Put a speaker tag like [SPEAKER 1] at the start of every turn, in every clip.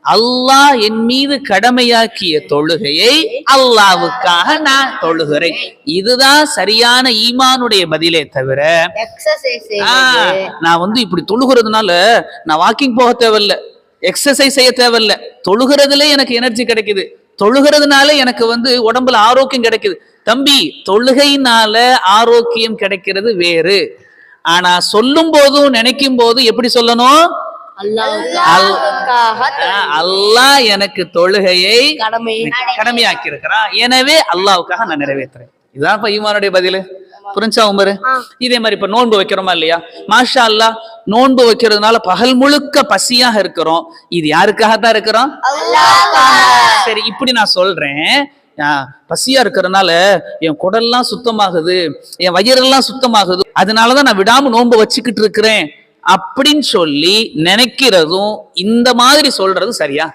[SPEAKER 1] அல்லாஹ் என் மீது கடமையாக்கிய தொழுகையை அல்லாஹ்வுக்காக நான் தொழுகிறேன். இதுதான் சரியான ஈமானுடைய பதிலே தவிர நான் இப்படி தொழுகிறதுனால நான் வாக்கிங் போக தேவையில்ல, எக்ஸசைஸ் செய்ய தேவையில்ல, தொழுகிறதுல எனக்கு எனர்ஜி கிடைக்குது, தொழுகிறதுனால எனக்கு உடம்புல ஆரோக்கியம் கிடைக்குது. தம்பி, தொழுகையினால ஆரோக்கியம் கிடைக்கிறது வேறு. ஆனா சொல்லும் போதும் நினைக்கும் போதும் எப்படி சொல்லணும்? அல்லாஹ் எனக்கு தொழுகையை கடமையாக்கி இருக்கிறான், எனவே அல்லாஹ்வுக்காக நான் நிறைவேற்றுறேன். இதுதான் ஈமானுடைய பதிலு. புரிஞ்சா உமரு? இதே மாதிரி இப்ப நோன்பு வைக்கிறோமா இல்லையா? மாஷா அல்லாஹ், நோன்பு வைக்கிறதுனால பகல் முழுக்க பசியாக இருக்கிறோம். இது யாருக்காகத்தான் இருக்கிறோம்? சரி, இப்படி நான் சொல்றேன், பசியா இருக்கிறதுனால என் குடல்லாம் சுத்தமாகுது, என் வயிறெல்லாம் சுத்தமாகுது, அதனாலதான் நான் விடாம நோன்பு வச்சுக்கிட்டு இருக்கிறேன் அப்படின்னு சொல்லி நினைக்கிறதும் இந்த மாதிரி சொல்றதும் சரியா?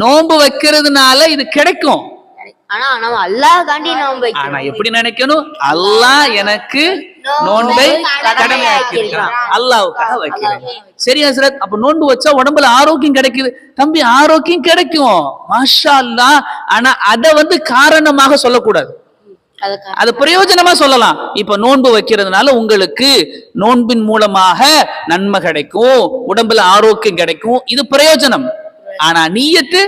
[SPEAKER 1] நோன்பு வைக்கிறதுனால இது கிடைக்கும், ஆனா எப்படி நினைக்கணும்? அல்லாஹ் எனக்கு நோன்பை கடமையாக்கியிருக்கிறான், அல்லாஹ்வுக்காக வைக்கிறேன். சரி ஹஸ்ரத், அப்ப நோன்பு வச்சா உடம்புல ஆரோக்கியம் கிடைக்குது. தம்பி, ஆரோக்கியம் கிடைக்கும், மாஷா அல்லாஹ். ஆனா அத காரணமாக சொல்லக்கூடாது, அது பிரயோஜனமா சொல்லலாம். இப்ப நோன்பு வைக்கிறதுனால உங்களுக்கு நோன்பின் மூலமாக நன்மை கிடைக்கும், உடம்புல ஆரோக்கியம் கிடைக்கும், இது பிரயோஜனம். ஆனா நீயத்து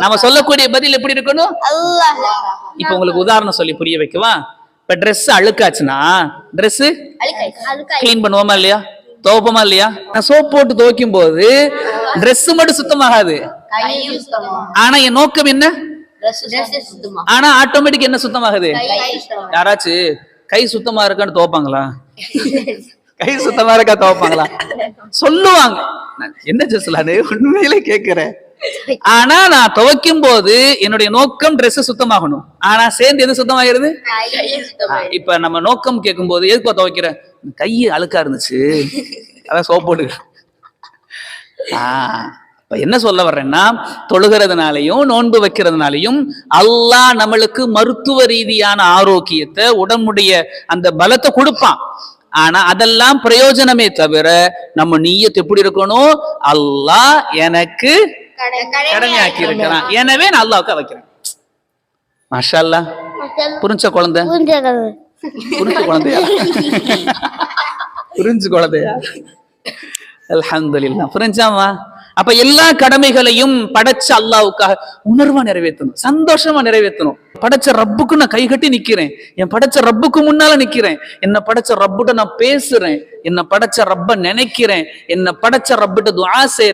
[SPEAKER 1] நம்ம சொல்லக்கூடிய பதில் எப்படி இருக்கணும்? இப்ப உங்களுக்கு உதாரணம் சொல்லி புரிய வைக்கவா? இப்ப ட்ரெஸ் அழுக்காச்சுன்னா ட்ரெஸ் கிளீன் பண்ணுவோமா இல்லையா, துவைப்போமா இல்லையா? நான் சோப் போட்டு துவைக்கும் போது ட்ரெஸ் மட்டும் சுத்தமாகாது, ஆனா என் நோக்கம் என்ன? ஆனா ஆட்டோமேட்டிக் என்ன சுத்தமாகுது? யாராச்சும் கை சுத்தமா இருக்கான்னு துவைப்பாங்களா? கை சுத்தமா இருக்கா துவைப்பாங்களா? சொல்லுவாங்க. என்ன ஜஸ்லானு உண்மையிலே கேக்குறேன். ஆனா நான் துவைக்கும் போது என்னுடைய நோக்கம் ட்ரெஸ் சுத்தமாகணும், ஆனா சேர்ந்து எது சுத்தமாகிறது? இப்ப நம்ம நோக்கம் கேட்கும் போது எதுக்கு துவைக்கிற? கை அழுக்கா இருந்துச்சு, அதான் சோப் போட்டு. என்ன சொல்ல வர்றேன்னா, தொழுகிறதுனாலையும் நோன்பு வைக்கிறதுனாலையும் அல்லாஹ் நம்மளுக்கு மருத்துவ ரீதியான ஆரோக்கியத்தை, உடம்புடைய அந்த பலத்தை கொடுப்பான். ஆனா அதெல்லாம் பிரயோஜனமே தவிர நம்ம நிய்யத் எப்படி இருக்கணும்? அல்லாஹ் எனக்கு கடமையாக்கி இருக்கிறான், எனவே நான் அல்லாஹ்வுக்கு வைக்கிறேன். மாஷா அல்லாஹ். புரிஞ்ச குழந்தை? புரிஞ்ச குழந்தையா? புரிஞ்சு குழந்தையா? அல்ஹம்துலில்லாஹ். புரிஞ்சாமா? அப்ப எல்லா கடமைகளையும் படைச்ச அல்லாஹ்வுக்காக உணர்வா நிறைவேற்றணும், சந்தோஷமா நிறைவேற்றணும். படைச்ச ரப்புக்கு நான் கை கட்டி நிக்கிறேன், என் படைச்ச ரப்புக்கு முன்னால நிக்கிறேன், என்ன படைச்ச ரப்புட்ட நான் பேசுறேன், என்ன படைச்ச ரப்ப நினைக்கிறேன், என்ன படைச்ச ரப்புட்ட துஆ செய்றேன்.